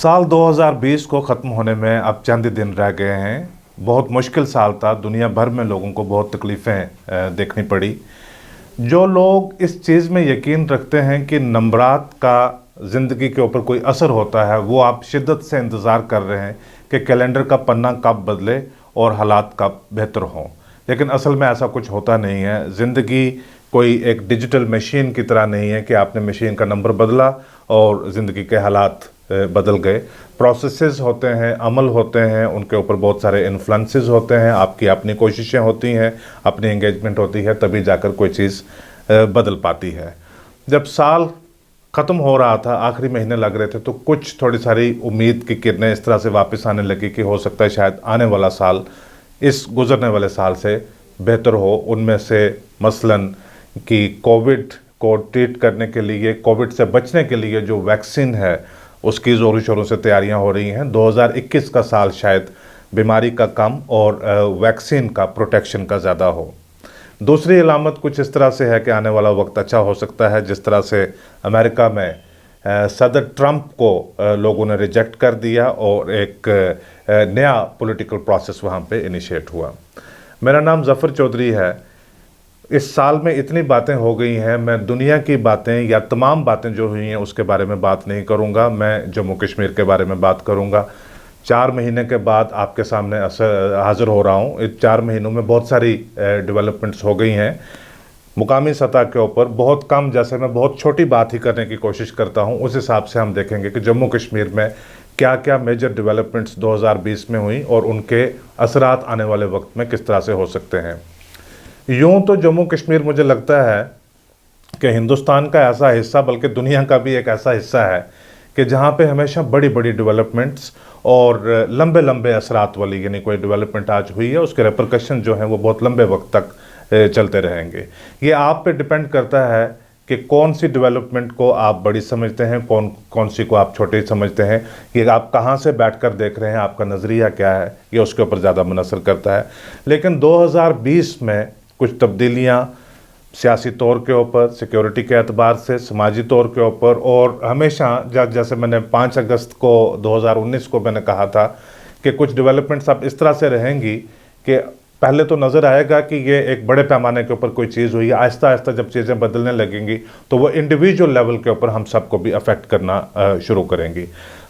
साल 2020 को ख़त्म होने में अब चंद दिन रह गए हैं। बहुत मुश्किल साल था, दुनिया भर में लोगों को बहुत तकलीफ़ें देखनी पड़ी। जो लोग इस चीज़ में यकीन रखते हैं कि नंबरात का ज़िंदगी के ऊपर कोई असर होता है, वो आप शिद्दत से इंतज़ार कर रहे हैं कि कैलेंडर का पन्ना कब बदले और हालात कब बेहतर हों। लेकिन असल में ऐसा कुछ होता नहीं है। ज़िंदगी कोई एक डिजिटल मशीन की तरह नहीं है कि आपने मशीन का नंबर बदला और ज़िंदगी के हालात बदल गए। प्रोसेसेस होते हैं, अमल होते हैं, उनके ऊपर बहुत सारे इन्फ्लुएंसेस होते हैं, आपकी अपनी कोशिशें होती हैं, अपनी एंगेजमेंट होती है, तभी जाकर कोई चीज़ बदल पाती है। जब साल ख़त्म हो रहा था, आखिरी महीने लग रहे थे, तो कुछ थोड़ी सारी उम्मीद की किरणें इस तरह से वापस आने लगी कि हो सकता है शायद आने वाला साल इस गुजरने वाले साल से बेहतर हो। उनमें से मसलन कि कोविड को ट्रीट करने के लिए, कोविड से बचने के लिए जो वैक्सीन है उसकी ज़ोरों शोरों से तैयारियां हो रही हैं। 2021 का साल शायद बीमारी का कम और वैक्सीन का, प्रोटेक्शन का ज़्यादा हो। दूसरी अलामत कुछ इस तरह से है कि आने वाला वक्त अच्छा हो सकता है। जिस तरह से अमेरिका में सदर ट्रंप को लोगों ने रिजेक्ट कर दिया और एक नया पॉलिटिकल प्रोसेस वहाँ पे इनिशिएट हुआ। मेरा नाम ज़फ़र चौधरी है। इस साल में इतनी बातें हो गई हैं, मैं दुनिया की बातें या तमाम बातें जो हुई हैं उसके बारे में बात नहीं करूंगा। मैं जम्मू कश्मीर के बारे में बात करूंगा। 4 महीने के बाद आपके सामने हाज़िर हो रहा हूं। इस 4 महीनों में बहुत सारी डेवलपमेंट्स हो गई हैं मुकामी सतह के ऊपर। बहुत कम, जैसे मैं बहुत छोटी बात ही करने की कोशिश करता हूं, उस हिसाब से हम देखेंगे कि जम्मू कश्मीर में क्या क्या मेजर डेवलपमेंट्स 2020 में हुई और उनके असरात आने वाले वक्त में किस तरह से हो सकते हैं। यूँ तो जम्मू कश्मीर मुझे लगता है कि हिंदुस्तान का ऐसा हिस्सा, बल्कि दुनिया का भी एक ऐसा हिस्सा है कि जहाँ पे हमेशा बड़ी बड़ी डेवलपमेंट्स और लंबे लंबे असरात वाली, यानी कोई डेवलपमेंट आज हुई है उसके रेपरकशन जो हैं वो बहुत लंबे वक्त तक चलते रहेंगे। ये आप पे डिपेंड करता है कि कौन सी डेवलपमेंट को आप बड़ी समझते हैं, कौन सी को आप छोटी समझते हैं। ये आप कहाँ से बैठकर देख रहे हैं, आपका नज़रिया क्या है, ये उसके ऊपर ज़्यादा मुनसर करता है। लेकिन 2020 में कुछ तब्दीलियाँ सियासी तौर के ऊपर, सिक्योरिटी के एतबार से, समाजी तौर के ऊपर, और हमेशा जैसे मैंने 5 अगस्त को 2019 को मैंने कहा था कि कुछ डेवलपमेंट्स अब इस तरह से रहेंगी कि पहले तो नज़र आएगा कि ये एक बड़े पैमाने के ऊपर कोई चीज़ हुई है। आहिस्ता आहिस्ता जब चीज़ें बदलने लगेंगी तो वो इंडिविजुअल लेवल के ऊपर हम सबको भी अफेक्ट करना शुरू करेंगी।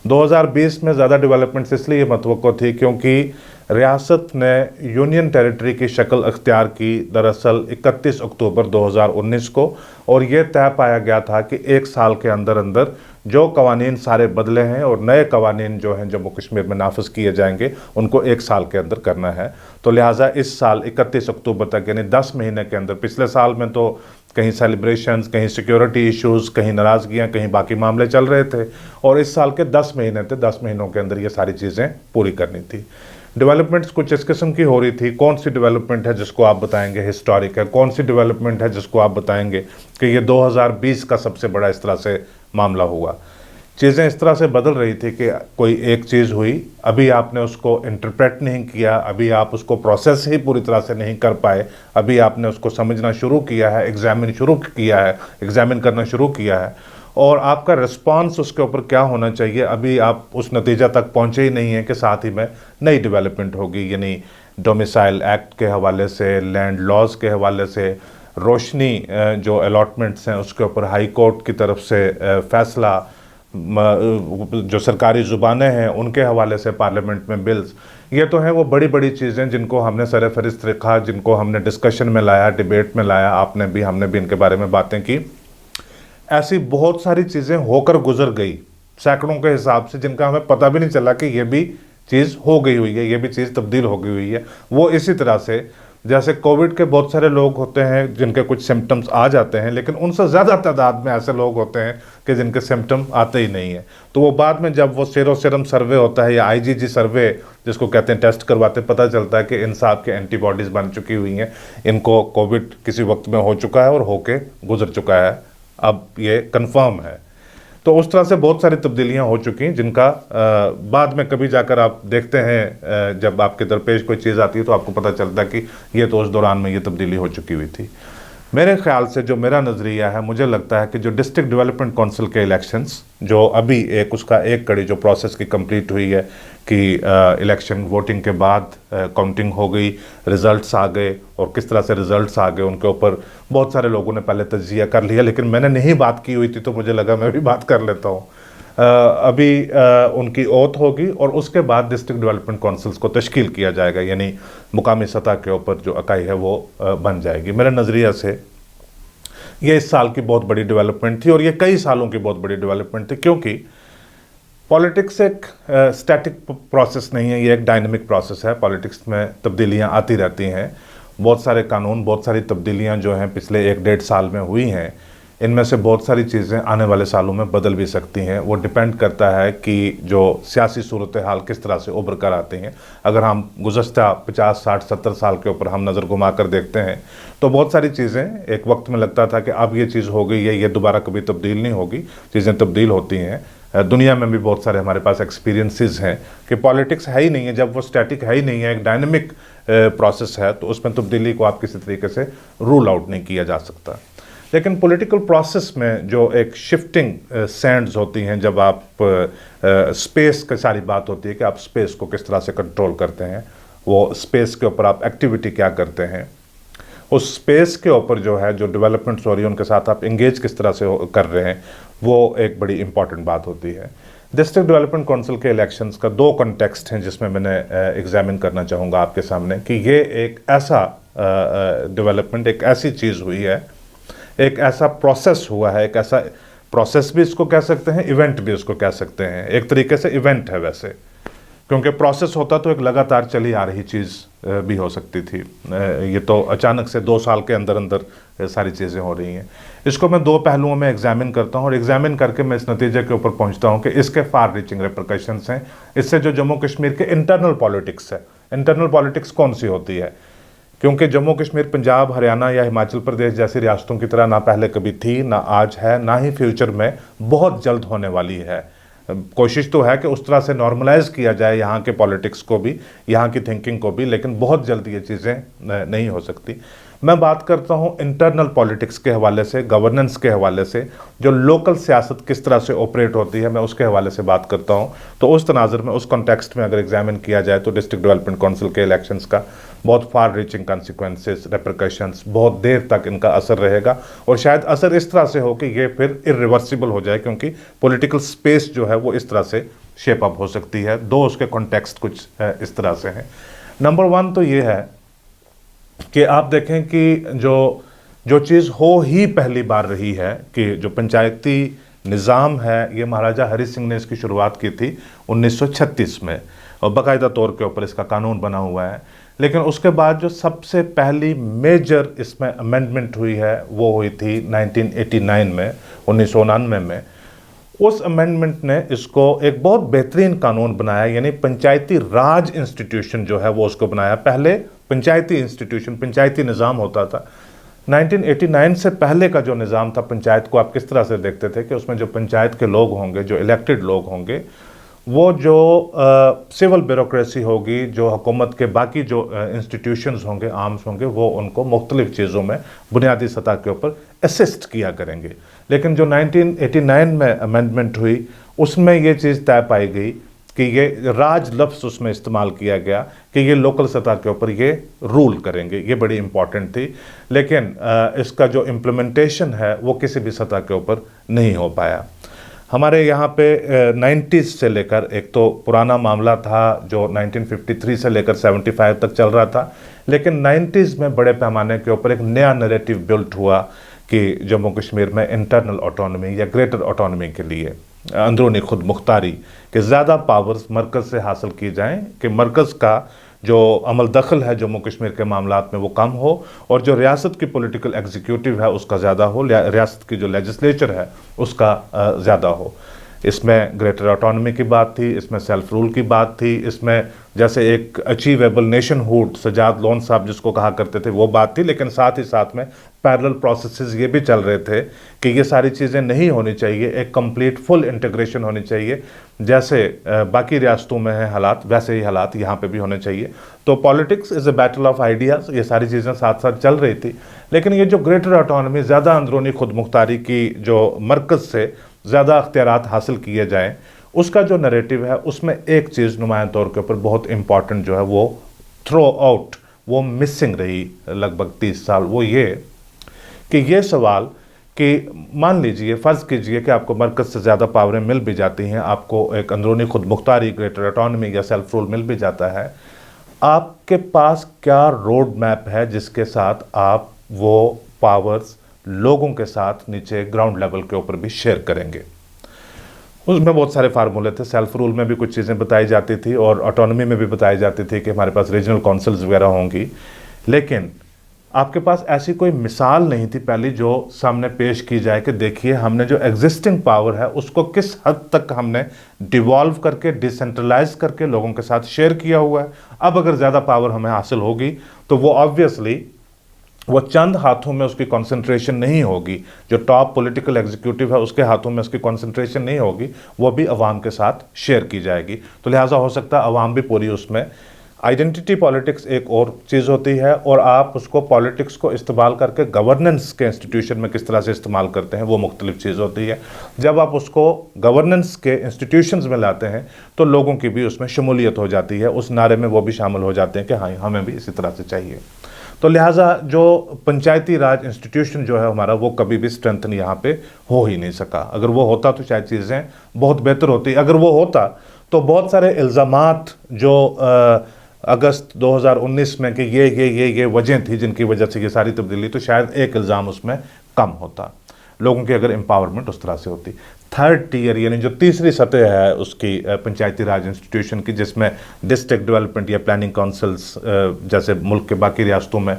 2020 में ज़्यादा डेवलपमेंट्स इसलिए मतवक्को थी क्योंकि रियासत ने यूनियन टेरिटरी की शक्ल अख्तियार की दरअसल 31 अक्टूबर 2019 को, और ये तय पाया गया था कि 1 साल के अंदर अंदर जो कवानीन सारे बदले हैं और नए कवानीन जो हैं जम्मू कश्मीर में नाफिज किए जाएंगे, उनको 1 साल के अंदर करना है। तो लिहाजा इस साल 31 अक्टूबर तक, यानी 10 महीने के अंदर, पिछले साल में तो कहीं सेलिब्रेशंस, कहीं सिक्योरिटी इश्यूज़, कहीं नाराज़गियाँ, कहीं बाकी मामले चल रहे थे, और इस साल के 10 महीने थे। 10 महीनों के अंदर ये सारी चीज़ें पूरी करनी थी। डेवलपमेंट्स कुछ इस किस्म की हो रही थी। कौन सी डेवलपमेंट है जिसको आप बताएंगे हिस्टोरिक है, कौन सी डेवलपमेंट है जिसको आप बताएंगे कि ये 2020 का सबसे बड़ा इस तरह से मामला हुआ। चीज़ें इस तरह से बदल रही थी कि कोई एक चीज़ हुई, अभी आपने उसको इंटरप्रेट नहीं किया, अभी आप उसको प्रोसेस ही पूरी तरह से नहीं कर पाए, अभी आपने उसको समझना शुरू किया है, एग्जामिन करना शुरू किया है, और आपका रिस्पांस उसके ऊपर क्या होना चाहिए, अभी आप उस नतीजा तक पहुंचे ही नहीं है कि साथ ही में नई डेवलपमेंट होगी। यानी डोमिसाइल एक्ट के हवाले से, लैंड लॉज के हवाले से, रोशनी जो अलॉटमेंट्स हैं उसके ऊपर हाई कोर्ट की तरफ से फैसला, जो सरकारी ज़ुबानें हैं उनके हवाले से पार्लियामेंट में बिल्स, ये तो हैं वो बड़ी बड़ी चीज़ें जिनको हमने सर फहरिस्त रखा, जिनको हमने डिस्कशन में लाया, डिबेट में लाया, आपने भी, हमने भी इनके बारे में बातें की। ऐसी बहुत सारी चीज़ें होकर गुजर गई सैकड़ों के हिसाब से, जिनका हमें पता भी नहीं चला कि ये भी चीज़ हो गई हुई है, ये भी चीज़ तब्दील हो गई हुई है। वो इसी तरह से जैसे कोविड के बहुत सारे लोग होते हैं जिनके कुछ सिम्टम्स आ जाते हैं, लेकिन उनसे ज़्यादा तादाद में ऐसे लोग होते हैं कि जिनके सिम्टम आते ही नहीं हैं। तो वो बाद में जब वो सीरम सर्वे होता है या IgG सर्वे जिसको कहते हैं, टेस्ट करवाते, पता चलता है कि इन साहब के एंटीबॉडीज़ बन चुकी हुई हैं, इनको कोविड किसी वक्त में हो चुका है और होके गुजर चुका है, अब ये कन्फर्म है। तो उस तरह से बहुत सारी तब्दीलियां हो चुकी हैं जिनका बाद में कभी जाकर आप देखते हैं, जब आपके दरपेश कोई चीज़ आती है तो आपको पता चलता है कि ये तो उस दौरान में ये तब्दीली हो चुकी हुई थी। मेरे ख्याल से जो मेरा नज़रिया है, मुझे लगता है कि जो डिस्ट्रिक्ट डेवलपमेंट काउंसिल के इलेक्शंस जो अभी एक उसका एक कड़ी जो प्रोसेस की कंप्लीट हुई है कि इलेक्शन वोटिंग के बाद काउंटिंग हो गई, रिजल्ट्स आ गए और किस तरह से रिजल्ट्स आ गए उनके ऊपर बहुत सारे लोगों ने पहले तज्जिया कर लिया, लेकिन मैंने नहीं बात की हुई थी तो मुझे लगा मैं भी बात कर लेता हूँ। अभी उनकी ओथ होगी और उसके बाद डिस्ट्रिक्ट डेवलपमेंट काउंसिल्स को तश्कील किया जाएगा, यानी मुकामी सतह के ऊपर जो इकाई है वो बन जाएगी। मेरे नज़रिया से ये इस साल की बहुत बड़ी डेवलपमेंट थी और ये कई सालों की बहुत बड़ी डेवलपमेंट थी, क्योंकि पॉलिटिक्स एक स्टैटिक प्रोसेस नहीं है, ये एक डायनामिक प्रोसेस है। पॉलिटिक्स में तब्दीलियां आती रहती हैं, बहुत सारे कानून, बहुत सारी तब्दीलियां जो हैं पिछले 1-1.5 साल में हुई हैं, इनमें से बहुत सारी चीज़ें आने वाले सालों में बदल भी सकती हैं। वो डिपेंड करता है कि जो सियासी सूरत हाल किस तरह से उभर कर आती हैं। अगर हम गुज़श्ता 50, 60, 70 साल के ऊपर हम नज़र घुमा कर देखते हैं तो बहुत सारी चीज़ें एक वक्त में लगता था कि अब ये चीज़ हो गई है, ये दोबारा कभी तब्दील नहीं होगी, चीज़ें तब्दील होती हैं। दुनिया में भी बहुत सारे हमारे पास एक्सपीरियंसेस हैं कि पॉलिटिक्स है ही नहीं है, जब वो स्टैटिक है ही नहीं है, एक डायनेमिक प्रोसेस है, तो उसमें तब्दीली को आप किसी तरीके से रूल आउट नहीं किया जा सकता। लेकिन पॉलिटिकल प्रोसेस में जो एक शिफ्टिंग सैंड्स होती हैं, जब आप स्पेस की सारी बात होती है कि आप स्पेस को किस तरह से कंट्रोल करते हैं, वो स्पेस के ऊपर आप एक्टिविटी क्या करते हैं, उस स्पेस के ऊपर जो है जो डेवलपमेंट्स हो रही है उनके साथ आप इंगेज किस तरह से कर रहे हैं, वो एक बड़ी इंपॉर्टेंट बात होती है। डिस्ट्रिक्ट डेवलपमेंट काउंसिल के इलेक्शंस का 2 कॉन्टेक्स्ट हैं जिसमें मैंने एग्जामिन करना चाहूँगा आपके सामने कि ये एक ऐसा डेवलपमेंट, एक ऐसी चीज़ हुई है, एक ऐसा प्रोसेस हुआ है, एक ऐसा प्रोसेस भी इसको कह सकते हैं, इवेंट भी इसको कह सकते हैं। एक तरीके से इवेंट है वैसे, क्योंकि प्रोसेस होता तो एक लगातार चली आ रही चीज़ भी हो सकती थी। ये तो अचानक से 2 साल के अंदर अंदर सारी चीज़ें हो रही हैं। इसको मैं 2 पहलुओं में एग्जामिन करता हूँ और एग्जामिन करके मैं इस नतीजे के ऊपर पहुँचता हूँ कि इसके फार रीचिंग रिपरकशंस हैं। इससे जो जम्मू कश्मीर के इंटरनल पॉलिटिक्स है, इंटरनल पॉलिटिक्स कौन सी होती है, क्योंकि जम्मू कश्मीर पंजाब, हरियाणा या हिमाचल प्रदेश जैसी रियासतों की तरह ना पहले कभी थी, ना आज है, ना ही फ्यूचर में बहुत जल्द होने वाली है। कोशिश तो है कि उस तरह से नॉर्मलाइज किया जाए यहाँ के पॉलिटिक्स को भी, यहाँ की थिंकिंग को भी, लेकिन बहुत जल्द ये चीज़ें नहीं हो सकती। मैं बात करता हूँ इंटरनल पॉलिटिक्स के हवाले से, गवर्नेंस के हवाले से, जो लोकल सियासत किस तरह से ऑपरेट होती है, मैं उसके हवाले से बात करता हूँ। तो उस तनाज़ुर में, उस कॉन्टेक्स्ट में अगर एग्जामिन किया जाए तो डिस्ट्रिक्ट डेवलपमेंट काउंसिल के इलेक्शंस का बहुत फार रीचिंग कॉन्सिक्वेंसेस, रेपरकशंस, बहुत देर तक इनका असर रहेगा और शायद असर इस तरह से हो कि ये फिर इरिवर्सिबल हो जाए, क्योंकि पॉलिटिकल स्पेस जो है वो इस तरह से शेप अप हो सकती है। 2 उसके कॉन्टेक्स्ट कुछ इस तरह से हैं। नंबर 1 तो ये है कि आप देखें कि जो चीज़ हो ही पहली बार रही है कि जो पंचायती निज़ाम है, ये महाराजा हरि सिंह ने इसकी शुरुआत की थी 1936 में और बाकायदा तौर के ऊपर इसका कानून बना हुआ है। लेकिन उसके बाद जो सबसे पहली मेजर इसमें अमेंडमेंट हुई है वो हुई थी 1989 में, 1999 में। उस अमेंडमेंट ने इसको एक बहुत बेहतरीन कानून बनाया, यानी पंचायती राज इंस्टीट्यूशन जो है वो उसको बनाया। पहले पंचायती इंस्टीट्यूशन, पंचायती निज़ाम होता था। 1989 से पहले का जो निज़ाम था पंचायत को, आप किस तरह से देखते थे कि उसमें जो पंचायत के लोग होंगे, जो इलेक्टेड लोग होंगे, वो जो सिविल ब्यूरोक्रेसी होगी, जो हुकूमत के बाकी जो इंस्टीट्यूशंस होंगे, आर्म्स होंगे, वो उनको मुख्तलिफ चीज़ों में बुनियादी सतह के ऊपर असिस्ट किया करेंगे। लेकिन जो 1989 में अमेंडमेंट हुई उसमें ये चीज़ तय पाई गई कि ये राज लफ्ज़ उसमें इस्तेमाल किया गया कि ये लोकल सतह के ऊपर ये रूल करेंगे। ये बड़ी इंपॉर्टेंट थी, लेकिन इसका जो इम्प्लीमेंटेशन है वो किसी भी सतह के ऊपर नहीं हो पाया। हमारे यहाँ पे 90s से लेकर, एक तो पुराना मामला था जो 1953 से लेकर 75 तक चल रहा था, लेकिन 90s में बड़े पैमाने के ऊपर एक नया नैरेटिव बिल्ट हुआ कि जम्मू कश्मीर में इंटरनल ऑटोनॉमी या ग्रेटर ऑटोनॉमी के लिए अंदरूनी खुद मुख्तारी के ज़्यादा पावर्स मरकज़ से हासिल की जाएं, कि मरकज़ का जो अमल दखल है जम्मू कश्मीर के मामलात में वो कम हो और जो रियासत की पॉलिटिकल एग्जीक्यूटिव है उसका ज़्यादा हो, रियासत की जो लेजिस्लेचर है उसका ज़्यादा हो। इसमें ग्रेटर ऑटोनॉमी की बात थी, इसमें सेल्फ रूल की बात थी, इसमें जैसे एक अचीवेबल नेशनहुड सजाद लोन साहब जिसको कहा करते थे वो बात थी, लेकिन साथ ही साथ में पैरेलल प्रोसेसेस ये भी चल रहे थे कि ये सारी चीज़ें नहीं होनी चाहिए, एक कंप्लीट फुल इंटीग्रेशन होनी चाहिए, जैसे बाकी रियासतों में है हालात वैसे ही हालात यहाँ पे भी होने चाहिए। तो politics is a battle of ideas, ये सारी चीज़ें साथ साथ चल रही थी। लेकिन ये जो ग्रेटर ऑटोनॉमी, ज़्यादा अंदरूनी खुद मुख्तारी की जो मरकज़ से ज़्यादा अख्तियारात हासिल किए जाएँ, उसका जो नैरेटिव है उसमें एक चीज़ नुमायां तौर के ऊपर बहुत इंपॉर्टेंट जो है वो थ्रो आउट, वो मिसिंग रही लगभग 30 साल, वो ये कि ये सवाल कि मान लीजिए, फ़र्ज़ कीजिए कि आपको मरकज़ से ज़्यादा पावरें मिल भी जाती हैं, आपको एक अंदरूनी खुद मुख्तारी, ग्रेटर ऑटोनॉमी या सेल्फ रूल मिल भी जाता है, आपके पास क्या रोड मैप है जिसके साथ आप वो पावर्स लोगों के साथ नीचे ग्राउंड लेवल के ऊपर भी शेयर करेंगे। उसमें बहुत सारे फार्मूले थे, सेल्फ रूल में भी कुछ चीज़ें बताई जाती थी और ऑटोनॉमी में भी बताई जाती थी कि हमारे पास रीजनल काउंसिल्स वगैरह होंगी, लेकिन आपके पास ऐसी कोई मिसाल नहीं थी पहली जो सामने पेश की जाए कि देखिए हमने जो एग्जिस्टिंग पावर है उसको किस हद तक हमने डिवॉल्व करके, डिसेंट्रलाइज करके लोगों के साथ शेयर किया हुआ है। अब अगर ज़्यादा पावर हमें हासिल होगी तो वो ऑब्वियसली वो चंद हाथों में उसकी कंसंट्रेशन नहीं होगी, जो टॉप पॉलिटिकल एग्जीक्यूटिव है उसके हाथों में उसकी कंसंट्रेशन नहीं होगी, वो भी अवाम के साथ शेयर की जाएगी। तो लिहाजा हो सकता है अवाम भी पूरी उसमें, आइडेंटिटी पॉलिटिक्स एक और चीज़ होती है और आप उसको पॉलिटिक्स को इस्तेमाल करके गवर्नेंस के इंस्टीट्यूशन में किस तरह से इस्तेमाल करते हैं वो मुख्तलिफ चीज़ होती है। जब आप उसको गवर्नेंस के इंस्टीट्यूशंस में लाते हैं तो लोगों की भी उसमें शमूलियत हो जाती है, उस नारे में वो भी शामिल हो जाते हैं कि हाँ हमें भी इसी तरह से चाहिए। तो लिहाजा जो पंचायती राज इंस्टीट्यूशन जो है हमारा, वो कभी भी स्ट्रेंथन यहाँ पे हो ही नहीं सका। अगर वो होता तो शायद चीज़ें बहुत बेहतर होती। अगर वो होता तो बहुत सारे इल्ज़ामात जो अगस्त 2019 में कि ये वजह थी जिनकी वजह से ये सारी तब्दीली, तो शायद एक इल्ज़ाम उसमें कम होता, लोगों की अगर एम्पावरमेंट उस तरह से होती। थर्ड टियर यानी जो तीसरी सतह है उसकी पंचायती राज इंस्टीट्यूशन की, जिसमें डिस्ट्रिक्ट डेवलपमेंट या प्लानिंग काउंसिल्स जैसे मुल्क के बाकी रियासतों में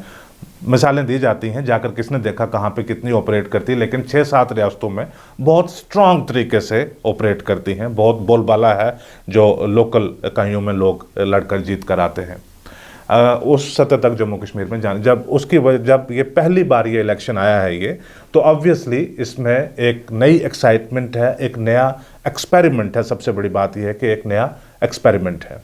मिसालें दी जाती हैं, जाकर किसने देखा कहाँ पे कितनी ऑपरेट करती है, लेकिन 6-7 रियासतों में बहुत स्ट्रॉन्ग तरीके से ऑपरेट करती हैं, बहुत बोलबाला है जो लोकल इकाइयों में लोग लड़कर जीत कर आते हैं। उस सतह तक जम्मू कश्मीर में जाने, जब ये पहली बार ये इलेक्शन आया है ये, तो ऑब्वियसली इसमें एक नई एक्साइटमेंट है, एक नया एक्सपेरिमेंट है। सबसे बड़ी बात यह है कि एक नया एक्सपेरिमेंट है।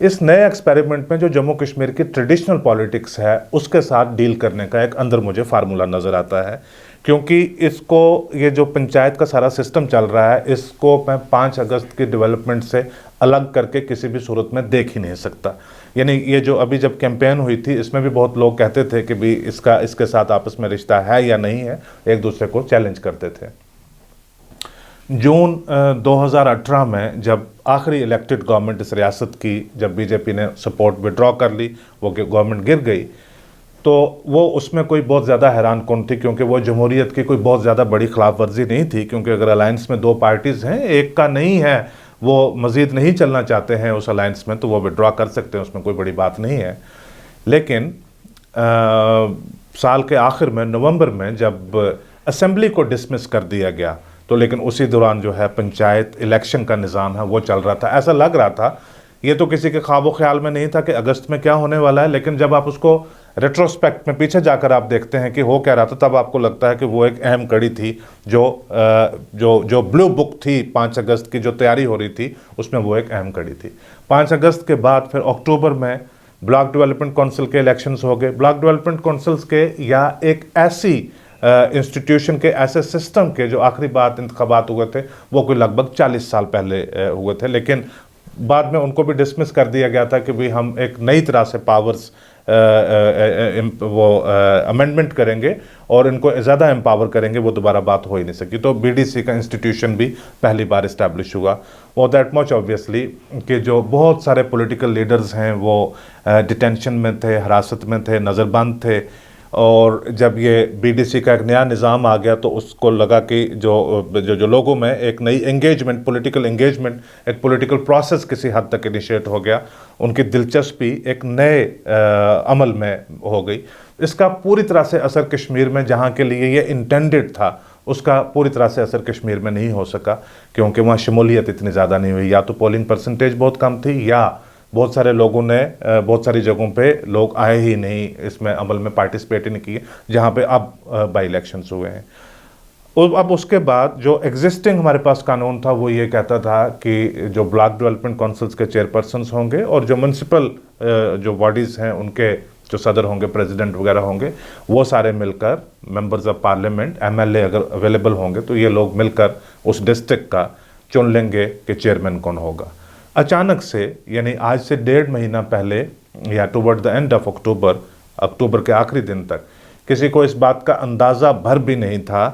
इस नए एक्सपेरिमेंट में जो जम्मू कश्मीर की ट्रेडिशनल पॉलिटिक्स है उसके साथ डील करने का एक अंदर मुझे फार्मूला नज़र आता है, क्योंकि इसको, ये जो पंचायत का सारा सिस्टम चल रहा है, इसको मैं 5 अगस्त की डेवलपमेंट से अलग करके किसी भी सूरत में देख ही नहीं सकता। यानी ये जो अभी जब कैंपेन हुई थी इसमें भी बहुत लोग कहते थे कि भी इसके साथ आपस में रिश्ता है या नहीं है, एक दूसरे को चैलेंज करते थे। जून 2018 में जब आखिरी इलेक्टेड गवर्नमेंट इस रियासत की, जब बीजेपी ने सपोर्ट विड्रॉ कर ली, वो गवर्नमेंट गिर गई, तो वो उसमें कोई बहुत ज़्यादा हैरान कौन थी, क्योंकि वो जमहूरियत की कोई बहुत ज़्यादा बड़ी खिलाफ वर्जी नहीं थी। क्योंकि अगर अलायंस में 2 पार्टीज़ हैं, एक का नहीं है, वो मज़ीद नहीं चलना चाहते हैं उस अलायंस में, तो वो विड्रॉ कर सकते हैं, उसमें कोई बड़ी बात नहीं है। लेकिन साल के आखिर में नवंबर में जब असेंबली को डिसमिस कर दिया गया, तो लेकिन उसी दौरान जो है पंचायत इलेक्शन का निज़ाम है वो चल रहा था। ऐसा लग रहा था, ये तो किसी के ख्वाबो ख्याल में नहीं था कि अगस्त में क्या होने वाला है, लेकिन जब आप उसको रेट्रोस्पेक्ट में पीछे जाकर आप देखते हैं कि हो क्या रहा था, तब आपको लगता है कि वो एक अहम कड़ी थी। जो ब्लू बुक थी 5 अगस्त की जो तैयारी हो रही थी, उसमें वो एक अहम कड़ी थी। 5 अगस्त के बाद फिर अक्टूबर में ब्लॉक डेवलपमेंट काउंसिल के इलेक्शंस हो गए। ब्लॉक डेवलपमेंट काउंसिल्स के या एक ऐसी इंस्टीट्यूशन के, ऐसे सिस्टम के जो आखिरी बात इंतखाबात हुए थे वो कोई लगभग 40 साल पहले हुए थे, लेकिन बाद में उनको भी डिसमिस कर दिया गया था कि भाई हम एक नई तरह से पावर्स अमेंडमेंट करेंगे और इनको ज़्यादा एम्पावर करेंगे, वो दोबारा बात हो ही नहीं सकी। तो बीडीसी का इंस्टीट्यूशन भी पहली बार इस्टेब्लिश हुआ। वो दैट मच ऑब्वियसली कि जो बहुत सारे पॉलिटिकल लीडर्स हैं वो डिटेंशन में थे, हिरासत में थे, नज़रबंद थे, और जब ये बीडीसी का एक नया निज़ाम आ गया तो उसको लगा कि जो लोगों में एक नई एंगेजमेंट, पॉलिटिकल एंगेजमेंट, एक पॉलिटिकल प्रोसेस किसी हद तक इनिशिएट हो गया, उनकी दिलचस्पी एक नए अमल में हो गई। इसका पूरी तरह से असर कश्मीर में, जहाँ के लिए ये इंटेंडेड था, उसका पूरी तरह से असर कश्मीर में नहीं हो सका, क्योंकि वहाँ शमूलियत इतनी ज़्यादा नहीं हुई। या तो पोलिंग परसेंटेज बहुत कम थी, या बहुत सारे लोगों ने बहुत सारी जगहों पे लोग आए ही नहीं, इसमें अमल में पार्टिसिपेट ही नहीं किए, जहाँ पे अब बाई इलेक्शंस हुए हैं। और अब उसके बाद जो एग्जिस्टिंग हमारे पास कानून था वो ये कहता था कि जो ब्लॉक डेवलपमेंट काउंसिल्स के चेयरपर्सन्स होंगे और जो म्यूनसिपल जो बॉडीज़ हैं उनके जो सदर होंगे, प्रेसिडेंट वगैरह होंगे, वो सारे मिलकर, मेंबर्स ऑफ पार्लियामेंट, एमएलए अगर अवेलेबल होंगे तो ये लोग मिलकर उस डिस्ट्रिक्ट का चुन लेंगे कि चेयरमैन कौन होगा। अचानक से, यानी आज से 1.5 महीना पहले, या toward the end of October के आखिरी दिन तक किसी को इस बात का अंदाज़ा भर भी नहीं था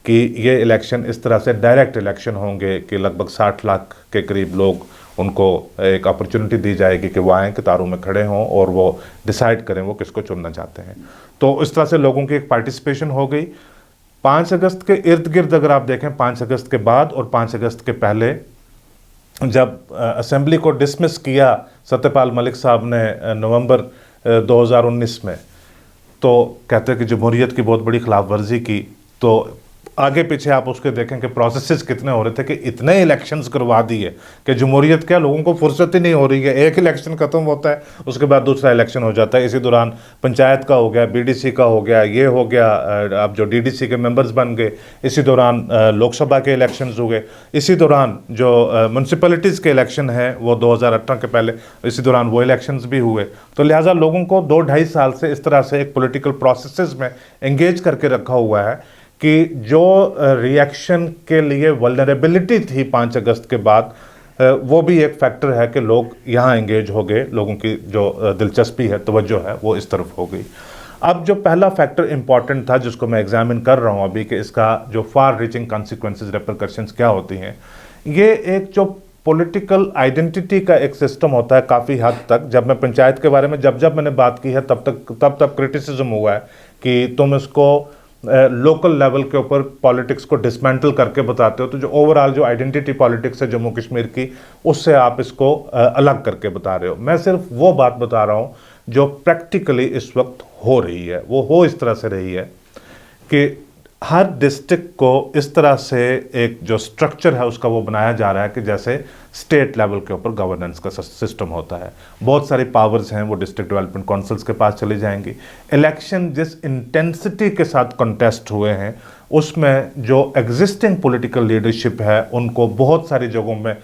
कि ये इलेक्शन इस तरह से डायरेक्ट इलेक्शन होंगे कि लगभग 60 लाख के करीब लोग, उनको एक अपॉर्चुनिटी दी जाएगी कि वो आएँ, कतारों में खड़े हों और वो डिसाइड करें वो किसको चुनना चाहते हैं। तो इस तरह से लोगों की एक पार्टिसिपेशन हो गई। 5 अगस्त के इर्द गिर्द अगर आप देखें, 5 अगस्त के बाद और 5 अगस्त के पहले, जब असेंबली को डिसमिस किया सत्यपाल मलिक साहब ने नवंबर 2019 में, तो कहते हैं कि जमहूरियत की बहुत बड़ी खिलाफ वर्जी की। तो आगे पीछे आप उसके देखें कि प्रोसेसेस कितने हो रहे थे कि इतने इलेक्शंस करवा दिए कि जमहूरियत क्या, लोगों को फुर्सत ही नहीं हो रही है। एक इलेक्शन खत्म होता है, उसके बाद दूसरा इलेक्शन हो जाता है। इसी दौरान पंचायत का हो गया, बीडीसी का हो गया, ये हो गया, अब जो डीडीसी के मेंबर्स बन गए, इसी दौरान लोकसभा के इलेक्शंस हो गए, इसी दौरान जो म्यूनसिपैलिटीज़ के इलेक्शन हैं वो 2018 के पहले, इसी दौरान वो इलेक्शंस भी हुए। तो लिहाजा लोगों को 2-2.5 साल से इस तरह से एक पॉलिटिकल प्रोसेसेस में एंगेज करके रखा हुआ है कि जो रिएक्शन के लिए वल्नरेबिलिटी थी 5 अगस्त के बाद, वो भी एक फैक्टर है कि लोग यहाँ एंगेज हो गए, लोगों की जो दिलचस्पी है, तवज्जो है, वो इस तरफ हो गई। अब जो पहला फैक्टर इंपॉर्टेंट था जिसको मैं एग्जामिन कर रहा हूँ अभी, कि इसका जो फार रीचिंग कॉन्सिक्वेंसेस, रेपरकशंस क्या होती हैं, ये एक जो पॉलिटिकल आइडेंटिटी का एक सिस्टम होता है काफ़ी हद तक। जब मैं पंचायत के बारे में जब मैंने बात की है तब क्रिटिसिज्म हुआ है कि तुम इसको लोकल लेवल के ऊपर पॉलिटिक्स को डिसमेंटल करके बताते हो, तो जो ओवरऑल जो आइडेंटिटी पॉलिटिक्स है जम्मू कश्मीर की, उससे आप इसको अलग करके बता रहे हो। मैं सिर्फ वो बात बता रहा हूँ जो प्रैक्टिकली इस वक्त हो रही है। वो हो इस तरह से रही है कि हर डिस्ट्रिक्ट को इस तरह से एक जो स्ट्रक्चर है उसका वो बनाया जा रहा है कि जैसे स्टेट लेवल के ऊपर गवर्नेंस का सिस्टम होता है। बहुत सारी पावर्स हैं वो डिस्ट्रिक्ट डेवलपमेंट काउंसिल्स के पास चली जाएंगी। इलेक्शन जिस इंटेंसिटी के साथ कंटेस्ट हुए हैं उसमें जो एग्जिस्टिंग पॉलिटिकल लीडरशिप है उनको बहुत सारी जगहों में,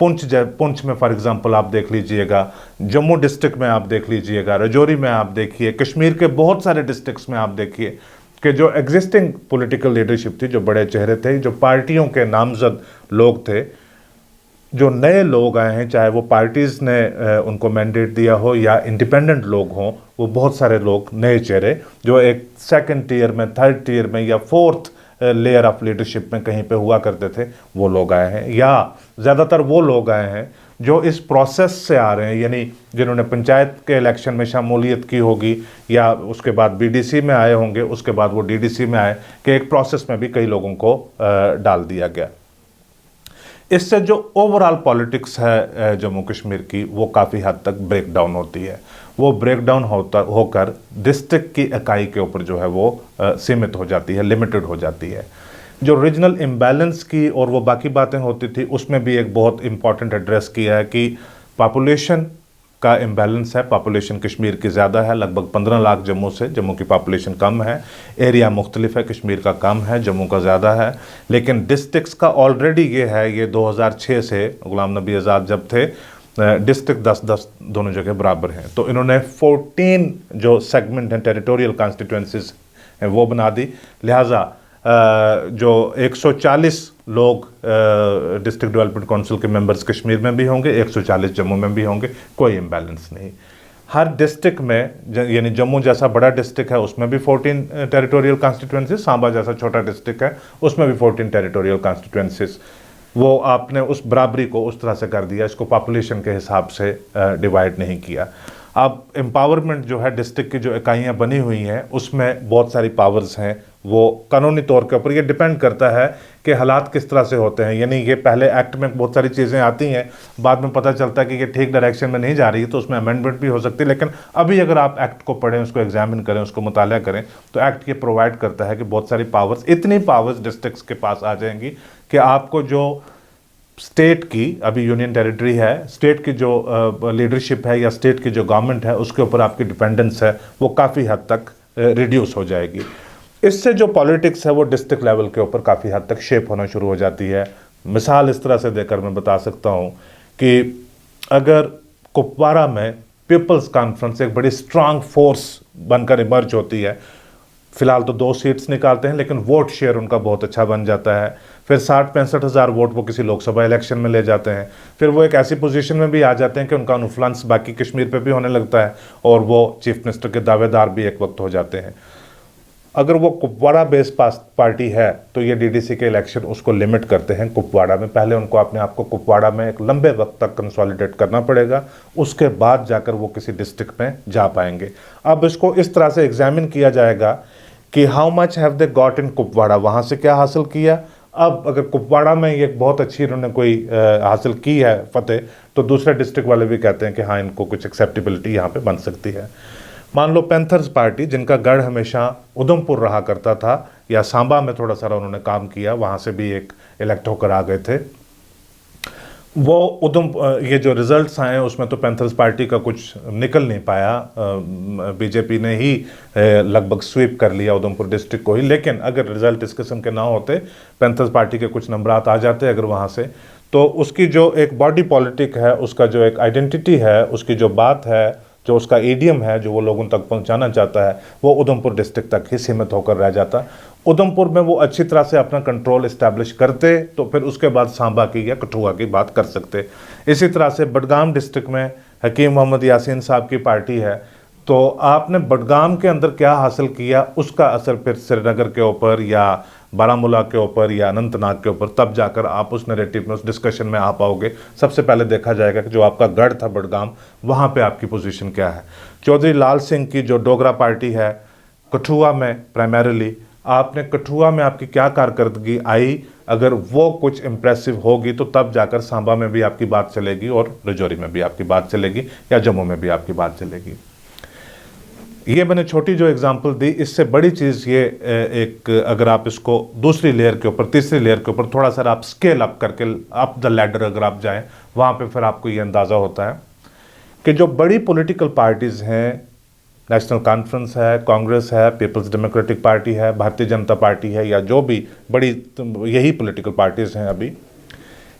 पुंछ में फॉर एग्जांपल आप देख लीजिएगा, जम्मू डिस्ट्रिक्ट में आप देख लीजिएगा, राजौरी में आप देखिए, कश्मीर के बहुत सारे डिस्ट्रिक्ट्स में आप देखिए कि जो एग्जिस्टिंग पॉलिटिकल लीडरशिप थी, जो बड़े चेहरे थे, जो पार्टियों के नामजद लोग थे, जो नए लोग आए हैं, चाहे वो पार्टीज़ ने उनको मैंडेट दिया हो या इंडिपेंडेंट लोग हों, वो बहुत सारे लोग नए चेहरे जो एक सेकंड टियर में, थर्ड टियर में या फोर्थ लेयर ऑफ लीडरशिप में कहीं पे हुआ करते थे, वो लोग आए हैं। या ज़्यादातर वो लोग आए हैं जो इस प्रोसेस से आ रहे हैं, यानी जिन्होंने पंचायत के इलेक्शन में शमूलियत की होगी या उसके बाद बीडीसी में आए होंगे, उसके बाद वो डीडीसी में आए, कि एक प्रोसेस में भी कई लोगों को डाल दिया गया। इससे जो ओवरऑल पॉलिटिक्स है जम्मू कश्मीर की, वो काफ़ी हद तक ब्रेक डाउन होती है। वो ब्रेक डाउन होकर डिस्ट्रिक्ट की इकाई के ऊपर जो है वो सीमित हो जाती है, लिमिटेड हो जाती है। जो रीजनल इम्बैलेंस की और वो बाकी बातें होती थी, उसमें भी एक बहुत इंपॉर्टेंट एड्रेस किया है कि पॉपुलेशन का इम्बैलेंस है। पॉपुलेशन कश्मीर की ज़्यादा है, लगभग 15 लाख जम्मू से, जम्मू की पॉपुलेशन कम है। एरिया मुख्तलिफ है, कश्मीर का कम है, जम्मू का ज़्यादा है। लेकिन डिस्ट्रिक्ट्स का ऑलरेडी ये है, ये 2006 से गुलाम नबी आज़ाद जब थे, डिस्ट्रिक्ट 10-10 दोनों जगह बराबर हैं। तो इन्होंने 14 जो सेगमेंट हैं, टेरिटोरियल कॉन्स्टिट्यूंसीज हैं, वो बना दी। लिहाजा जो 140 लोग डिस्ट्रिक्ट डेवलपमेंट काउंसिल के मेंबर्स कश्मीर में भी होंगे, 140 जम्मू में भी होंगे, कोई इम्बैलेंस नहीं। हर डिस्ट्रिक्ट में, यानी जम्मू जैसा बड़ा डिस्ट्रिक्ट है उसमें भी 14 टेरिटोरियल कॉन्स्टिट्यूंसीज, सांबा जैसा छोटा डिस्ट्रिक्ट है उसमें भी 14 टेरिटोरियल कॉन्स्टिट्यूंसीज। वो आपने उस बराबरी को उस तरह से कर दिया, इसको पॉपुलेशन के हिसाब से डिवाइड नहीं किया। अब एम्पावरमेंट जो है, डिस्ट्रिक्ट की जो इकाइयाँ बनी हुई हैं उसमें बहुत सारी पावर्स हैं वो कानूनी तौर के ऊपर ये डिपेंड करता है कि हालात किस तरह से होते हैं। यानी ये पहले एक्ट में बहुत सारी चीज़ें आती हैं, बाद में पता चलता है कि ये ठीक डायरेक्शन में नहीं जा रही है, तो उसमें अमेंडमेंट भी हो सकती है। लेकिन अभी अगर आप एक्ट को पढ़ें, उसको एग्जामिन करें, उसको मुताला करें, तो एक्ट ये प्रोवाइड करता है कि बहुत सारी पावर्स, इतनी पावर्स डिस्ट्रिक्ट्स के पास आ जाएंगी कि आपको जो स्टेट की, अभी यूनियन टेरिटरी है, स्टेट की जो लीडरशिप है या स्टेट की जो गवर्नमेंट है, उसके ऊपर आपकी डिपेंडेंस है वो काफ़ी हद तक रिड्यूस हो जाएगी। इससे जो पॉलिटिक्स है वो डिस्ट्रिक्ट लेवल के ऊपर काफ़ी हद तक शेप होना शुरू हो जाती है। मिसाल इस तरह से देकर मैं बता सकता हूँ कि अगर कुपवाड़ा में पीपल्स कॉन्फ्रेंस एक बड़ी स्ट्रांग फोर्स बनकर इमर्ज होती है, फिलहाल तो 2 सीट्स निकालते हैं लेकिन वोट शेयर उनका बहुत अच्छा बन जाता है, फिर 60-65 हज़ार वोट वो किसी लोकसभा इलेक्शन में ले जाते हैं, फिर वो एक ऐसी पोजीशन में भी आ जाते हैं कि उनका इन्फ्लुएंस बाकी कश्मीर पे भी होने लगता है और वो चीफ मिनिस्टर के दावेदार भी एक वक्त हो जाते हैं। अगर वो कुपवाड़ा बेस पार्टी है तो ये डीडीसी के इलेक्शन उसको लिमिट करते हैं कुपवाड़ा में। पहले उनको अपने आप को कुपवाड़ा में एक लंबे वक्त तक कंसोलिडेट करना पड़ेगा, उसके बाद जाकर वो किसी डिस्ट्रिक्ट में जा पाएंगे। अब इसको इस तरह से एग्जामिन किया जाएगा कि how much have they got in Kupwara, वहाँ से क्या हासिल किया। अब अगर कुपवाड़ा में ये बहुत अच्छी इन्होंने कोई हासिल की है फतेह, तो दूसरे डिस्ट्रिक्ट वाले भी कहते हैं कि हाँ, इनको कुछ एक्सेप्टेबिलिटी यहाँ पे बन सकती है। मान लो पैंथर्स पार्टी, जिनका गढ़ हमेशा उधमपुर रहा करता था, या सांबा में थोड़ा सा उन्होंने काम किया, वहाँ से भी एक इलेक्ट होकर आ गए थे, वो ये जो रिजल्ट्स आए उसमें तो पैंथर्स पार्टी का कुछ निकल नहीं पाया, बीजेपी ने ही लगभग स्वीप कर लिया उधमपुर डिस्ट्रिक्ट को ही। लेकिन अगर रिजल्ट इस किस्म के ना होते, पैंथर्स पार्टी के कुछ नंबरात आ जाते अगर वहाँ से, तो उसकी जो एक बॉडी पॉलिटिक है, उसका जो एक आइडेंटिटी है, उसकी जो बात है, जो उसका ईडियम है, जो वो लोगों तक पहुंचाना चाहता है, वो उधमपुर डिस्ट्रिक्ट तक ही सीमित होकर रह जाता। उधमपुर में वो अच्छी तरह से अपना कंट्रोल इस्टेब्लिश करते तो फिर उसके बाद सांबा की या कठुआ की बात कर सकते। इसी तरह से बडगाम डिस्ट्रिक्ट में हकीम मोहम्मद यासीन साहब की पार्टी है, तो आपने बडगाम के अंदर क्या हासिल किया, उसका असर फिर श्रीनगर के ऊपर या बारामूला के ऊपर या अनंतनाग के ऊपर, तब जाकर आप उस नैरेटिव में, उस डिस्कशन में आ पाओगे। सबसे पहले देखा जाएगा कि जो आपका गढ़ था बडगाम, वहाँ पे आपकी पोजीशन क्या है। चौधरी लाल सिंह की जो डोगरा पार्टी है कठुआ में, प्राइमरीली आपने कठुआ में आपकी क्या कारकर्दगी आई, अगर वो कुछ इम्प्रेसिव होगी तो तब जाकर सांबा में भी आपकी बात चलेगी और राजौरी में भी आपकी बात चलेगी या जम्मू में भी आपकी बात चलेगी। ये मैंने छोटी जो एग्जांपल दी, इससे बड़ी चीज़ ये एक, अगर आप इसको दूसरी लेयर के ऊपर, तीसरी लेयर के ऊपर थोड़ा सा आप स्केल अप करके अप द लैडर अगर आप जाएं, वहाँ पे फिर आपको ये अंदाज़ा होता है कि जो बड़ी पॉलिटिकल पार्टीज़ हैं, नेशनल कॉन्फ्रेंस है, कांग्रेस है, पीपल्स डेमोक्रेटिक पार्टी है, भारतीय जनता पार्टी है, या जो भी बड़ी यही पॉलिटिकल पार्टीज़ हैं अभी,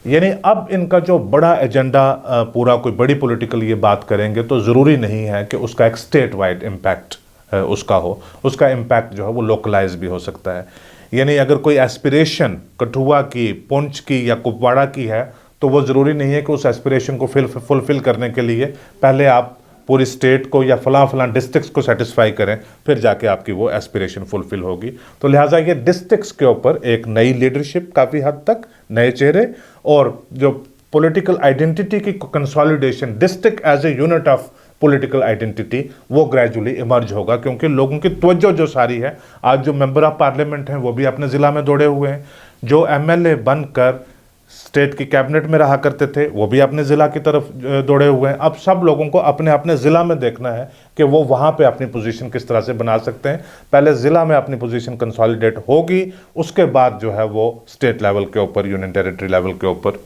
यानी अब इनका जो बड़ा एजेंडा पूरा कोई बड़ी पॉलिटिकल ये बात करेंगे तो ज़रूरी नहीं है कि उसका एक स्टेट वाइड इम्पैक्ट उसका हो, उसका इम्पैक्ट जो है वो लोकलाइज भी हो सकता है। यानी अगर कोई एस्पिरेशन कठुआ की, पुंछ की या कुपवाड़ा की है, तो वो ज़रूरी नहीं है कि उस एस्पिरेशन को फुलफिल करने के लिए पहले आप पूरी स्टेट को या फलां डिस्ट्रिक्ट्स को सेटिस्फाई करें, फिर जाके आपकी वो एस्पिरेशन फुलफिल होगी। तो लिहाजा ये डिस्ट्रिक्ट्स के ऊपर एक नई लीडरशिप, काफ़ी हद तक नए चेहरे, और जो पॉलिटिकल आइडेंटिटी की consolidation, district as a unit of political identity, वो ग्रेजुअली इमर्ज होगा। क्योंकि लोगों की तवज्जो जो सारी है, आज जो मेंबर ऑफ पार्लियामेंट हैं वो भी अपने ज़िला में दौड़े हुए हैं, जो एमएलए बनकर स्टेट की कैबिनेट में रहा करते थे वो भी अपने ज़िला की तरफ दौड़े हुए हैं। अब सब लोगों को अपने अपने ज़िला में देखना है कि वो वहाँ पे अपनी पोजीशन किस तरह से बना सकते हैं। पहले ज़िला में अपनी पोजीशन कंसोलिडेट होगी, उसके बाद जो है वो स्टेट लेवल के ऊपर, यूनियन टेरिटरी लेवल के ऊपर,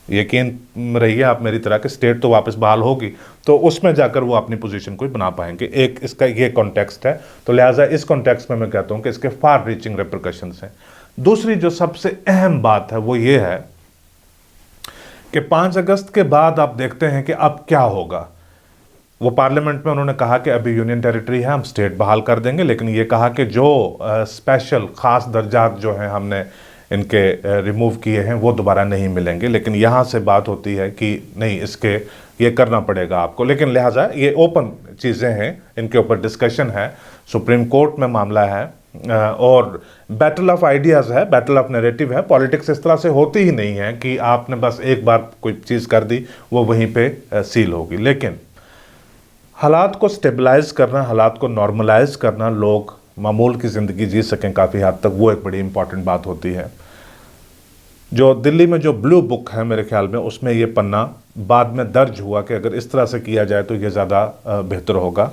यकीन रहिए आप मेरी तरह के, स्टेट तो वापस बहाल होगी, तो उसमें जाकर वो अपनी पोजीशन को बना पाएंगे। एक इसका ये कॉन्टेक्स्ट है, तो लिहाजा इस कॉन्टेक्स्ट में मैं कहता हूँ कि इसके फार रीचिंग रेपरकशंस हैं। दूसरी जो सबसे अहम बात है वो ये है कि 5 अगस्त के बाद आप देखते हैं कि अब क्या होगा। वो पार्लियामेंट में उन्होंने कहा कि अभी यूनियन टेरिटरी है, हम स्टेट बहाल कर देंगे, लेकिन ये कहा कि जो स्पेशल ख़ास दर्जात जो हैं हमने इनके रिमूव किए हैं वो दोबारा नहीं मिलेंगे। लेकिन यहाँ से बात होती है कि नहीं, इसके ये करना पड़ेगा आपको। लेकिन लिहाजा ये ओपन चीज़ें हैं, इनके ऊपर डिस्कशन है, सुप्रीम कोर्ट में मामला है, और बैटल ऑफ आइडियाज़ है, बैटल ऑफ नैरेटिव है। पॉलिटिक्स इस तरह से होती ही नहीं है कि आपने बस एक बार कोई चीज़ कर दी वो वहीं पे सील होगी। लेकिन हालात को स्टेबलाइज करना, हालात को नॉर्मलाइज करना लोग मामूल की ज़िंदगी जी सकें काफ़ी हद तक, वो एक बड़ी इंपॉर्टेंट बात होती है। जो दिल्ली में जो ब्लू बुक है मेरे ख्याल में, उसमें ये पन्ना बाद में दर्ज हुआ कि अगर इस तरह से किया जाए तो ये ज़्यादा बेहतर होगा।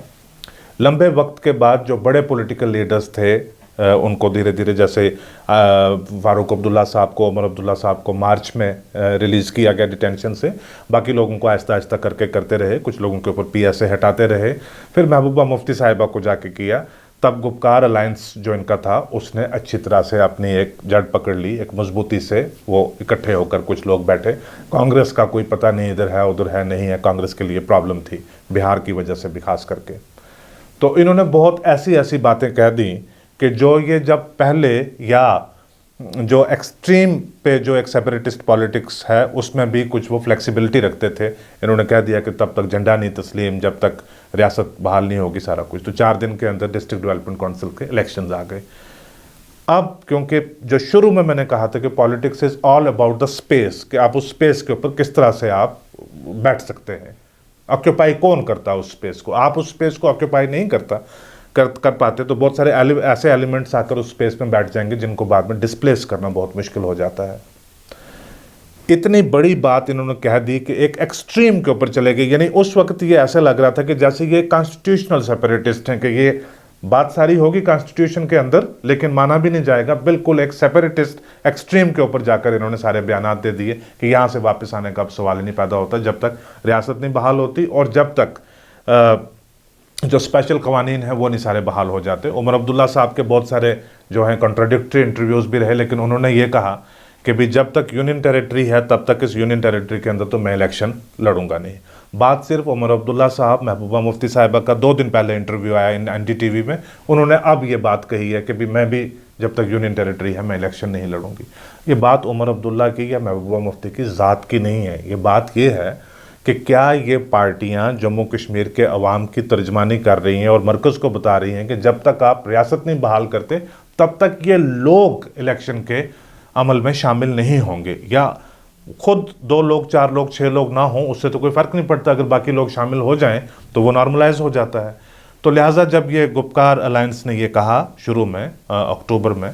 लंबे वक्त के बाद जो बड़े पॉलिटिकल लीडर्स थे उनको धीरे धीरे, जैसे फारूक अब्दुल्ला साहब को, उमर अब्दुल्ला साहब को मार्च में रिलीज़ किया गया डिटेंशन से, बाकी लोगों को आहिस्ता आहिस्ता करके करते रहे, कुछ लोगों के ऊपर PSA हटाते रहे, फिर महबूबा मुफ्ती साहिबा को जाके किया। तब गुपकार अलायंस जो इनका था उसने अच्छी तरह से अपनी एक जड़ पकड़ ली, एक मजबूती से वो इकट्ठे होकर कुछ लोग बैठे। कांग्रेस का कोई पता नहीं इधर है उधर है नहीं है, कांग्रेस के लिए प्रॉब्लम थी बिहार की वजह से भी खास करके। तो इन्होंने बहुत ऐसी ऐसी बातें कह दी कि जो ये जब पहले, या जो एक्सट्रीम पे जो एक सेपरेटिस्ट पॉलिटिक्स है उसमें भी कुछ वो फ्लेक्सिबिलिटी रखते थे, इन्होंने कह दिया कि तब तक झंडा नहीं तस्लीम जब तक रियासत बहाल नहीं होगी सारा कुछ। तो 4 दिन के अंदर डिस्ट्रिक्ट डेवलपमेंट काउंसिल के इलेक्शंस आ गए। अब क्योंकि जो शुरू में मैंने कहा था कि politics is all about the space, कि आप उस स्पेस के ऊपर किस तरह से आप बैठ सकते हैं, ऑक्यूपाई कौन करता है उस स्पेस को, आप उस स्पेस को ऑक्यूपाई नहीं कर पाते तो बहुत सारे ऐसे एलिमेंट्स आकर उस स्पेस में बैठ जाएंगे जिनको बाद में डिस्प्लेस करना बहुत मुश्किल हो जाता है। इतनी बड़ी बात इन्होंने कह दी कि एक एक्सट्रीम के ऊपर चले गए, यानी उस वक्त ये ऐसा लग रहा था कि जैसे ये कॉन्स्टिट्यूशनल सेपरेटिस्ट हैं, कि ये बात सारी होगी कॉन्स्टिट्यूशन के अंदर लेकिन माना भी नहीं जाएगा, बिल्कुल एक सेपरेटिस्ट एक्सट्रीम के ऊपर जाकर इन्होंने सारे बयान दे दिए कि यहाँ से वापस आने का अब सवाल ही नहीं पैदा होता जब तक रियासत नहीं बहाल होती, और जब तक जो स्पेशल कवानीन है वो नहीं सारे बहाल हो जाते। उमर अब्दुल्ला साहब के बहुत सारे जो हैं कॉन्ट्राडिक्टरी इंटरव्यूज़ भी रहे, लेकिन उन्होंने ये कहा कि भी जब तक यूनियन टेरिटरी है तब तक इस यूनियन टेरिटरी के अंदर तो मैं इलेक्शन लड़ूंगा नहीं। बात सिर्फ उमर अब्दुल्ला साहब, महबूबा मुफ्ती साहिबा का 2 दिन पहले इंटरव्यू आया NDTV में, उन्होंने अब ये बात कही है कि भी मैं भी जब तक यूनियन टेरिटरी है मैं इलेक्शन नहीं लड़ूंगी। ये बात उमर अब्दुल्ला की या महबूबा मुफ्ती की ज़ात की नहीं है, ये बात ये है कि क्या ये पार्टियां जम्मू कश्मीर के अवाम की तर्जमानी कर रही हैं और मरकज़ को बता रही हैं कि जब तक आप रियासत नहीं बहाल करते तब तक ये लोग इलेक्शन के अमल में शामिल नहीं होंगे, या खुद 2 लोग 4 लोग 6 लोग ना हों उससे तो कोई फ़र्क नहीं पड़ता, अगर बाकी लोग शामिल हो जाएं तो वो नॉर्मलाइज हो जाता है। तो लिहाजा जब ये गुपकार अलायंस ने ये कहा शुरू में अक्टूबर में,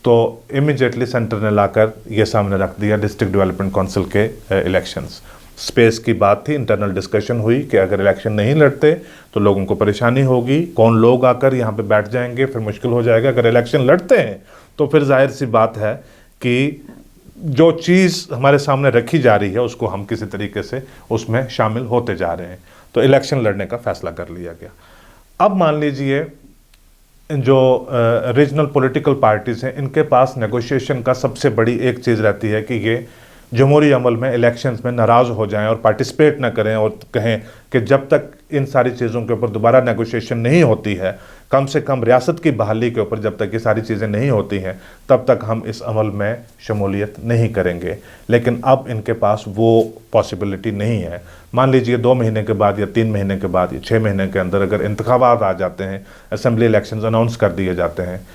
तो इमीडिएटली सेंटर ने लाकर ये सामने रख दिया डिस्ट्रिक्ट डेवलपमेंट काउंसिल के इलेक्शंस। स्पेस की बात थी, इंटरनल डिस्कशन हुई कि अगर इलेक्शन नहीं लड़ते तो लोगों को परेशानी होगी, कौन लोग आकर यहाँ पे बैठ जाएंगे, फिर मुश्किल हो जाएगा। अगर इलेक्शन लड़ते हैं तो फिर जाहिर सी बात है कि जो चीज़ हमारे सामने रखी जा रही है उसको हम किसी तरीके से उसमें शामिल होते जा रहे हैं। तो इलेक्शन लड़ने का फैसला कर लिया गया। अब मान लीजिए जो रीजनल पॉलिटिकल पार्टीज़ हैं इनके पास नेगोशिएशन का सबसे बड़ी एक चीज़ रहती है कि ये जमहूरी अमल में इलेक्शंस में नाराज़ हो जाएं और पार्टिसिपेट ना करें और कहें कि जब तक इन सारी चीज़ों के ऊपर दोबारा नेगोशिएशन नहीं होती है, कम से कम रियासत की बहाली के ऊपर जब तक ये सारी चीज़ें नहीं होती हैं तब तक हम इस अमल में शमूलियत नहीं करेंगे। लेकिन अब इनके पास वो पॉसिबिलिटी नहीं है। मान लीजिए 2 महीने के बाद या 3 महीने के बाद या 6 महीने के अंदर अगर इंतखाबात आ जाते हैं, असेंबली इलेक्शंस अनाउंस कर दिए जाते हैं,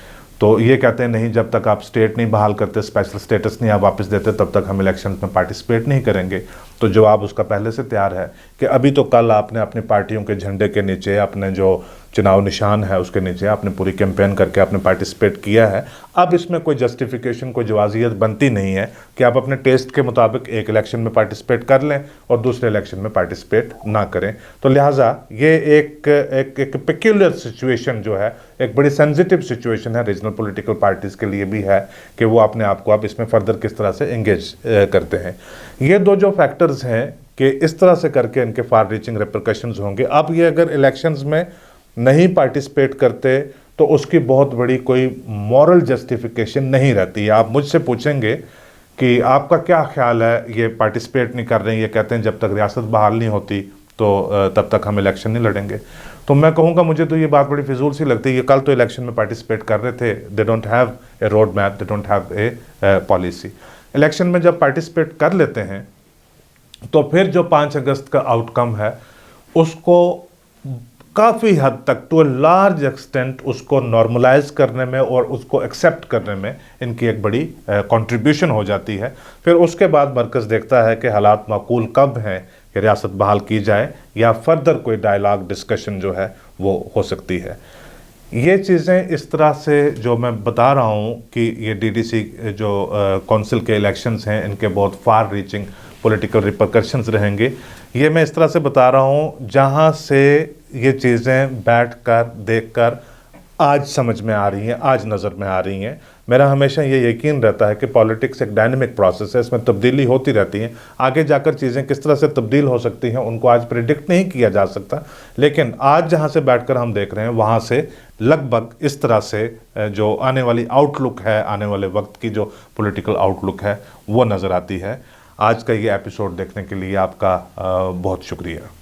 तो ये कहते हैं नहीं जब तक आप स्टेट नहीं बहाल करते, स्पेशल स्टेटस नहीं आप वापस देते, तब तक हम इलेक्शन में पार्टिसिपेट नहीं करेंगे। तो जवाब उसका पहले से तैयार है कि अभी तो कल आपने अपनी पार्टियों के झंडे के नीचे, अपने जो चुनाव निशान है उसके नीचे आपने पूरी कैंपेन करके आपने पार्टिसिपेट किया है। अब इसमें कोई जस्टिफिकेशन, कोई जवाजियत बनती नहीं है कि आप अपने टेस्ट के मुताबिक एक इलेक्शन में पार्टिसिपेट कर लें और दूसरे इलेक्शन में पार्टिसिपेट ना करें। तो लिहाजा ये एक पेक्यूलियर सिचुएशन जो है, एक बड़ी सेंसिटिव सिचुएशन है रीजनल पॉलिटिकल पार्टीज़ के लिए भी है कि वो अपने आप को आप इसमें फर्दर किस तरह से एंगेज करते हैं। ये 2 जो फैक्टर्स हैं कि इस तरह से करके इनके फार रीचिंग रिपरकशंस होंगे। अब ये अगर इलेक्शंस में नहीं पार्टिसिपेट करते तो उसकी बहुत बड़ी कोई मॉरल जस्टिफिकेशन नहीं रहती है। आप मुझसे पूछेंगे कि आपका क्या ख्याल है, ये पार्टिसिपेट नहीं कर रहे हैं, ये कहते हैं जब तक रियासत बहाल नहीं होती तो तब तक हम इलेक्शन नहीं लड़ेंगे, तो मैं कहूँगा मुझे तो ये बात बड़ी फिजूल सी लगती है। ये कल तो इलेक्शन में पार्टिसिपेट कर रहे थे, they don't have a road map, they don't have a policy. Election में जब पार्टिसिपेट कर लेते हैं तो फिर जो 5 अगस्त का आउटकम है उसको काफ़ी हद तक, टू अ लार्ज एक्सटेंट, उसको नॉर्मलाइज करने में और उसको एक्सेप्ट करने में इनकी एक बड़ी कंट्रीब्यूशन हो जाती है। फिर उसके बाद मरकज़ देखता है कि हालात माकूल कब हैं कि रियासत बहाल की जाए या फर्दर कोई डायलॉग डिस्कशन जो है वो हो सकती है। ये चीज़ें इस तरह से जो मैं बता रहा हूँ कि ये डीडीसी जो काउंसिल के इलेक्शंस हैं, इनके बहुत फार रीचिंग पॉलिटिकल रिपरकशंस रहेंगे, ये मैं इस तरह से बता रहा हूँ जहाँ से ये चीज़ें बैठकर देखकर आज समझ में आ रही हैं, आज नज़र में आ रही हैं। मेरा हमेशा ये यकीन रहता है कि पॉलिटिक्स एक डायनेमिक प्रोसेस है, इसमें तब्दीली होती रहती है। आगे जाकर चीज़ें किस तरह से तब्दील हो सकती हैं उनको आज प्रिडिक्ट नहीं किया जा सकता, लेकिन आज जहाँ से बैठकर हम देख रहे हैं वहाँ से लगभग इस तरह से जो आने वाली आउटलुक है, आने वाले वक्त की जो पॉलिटिकल आउटलुक है वो नज़र आती है। आज का ये एपिसोड देखने के लिए आपका बहुत शुक्रिया।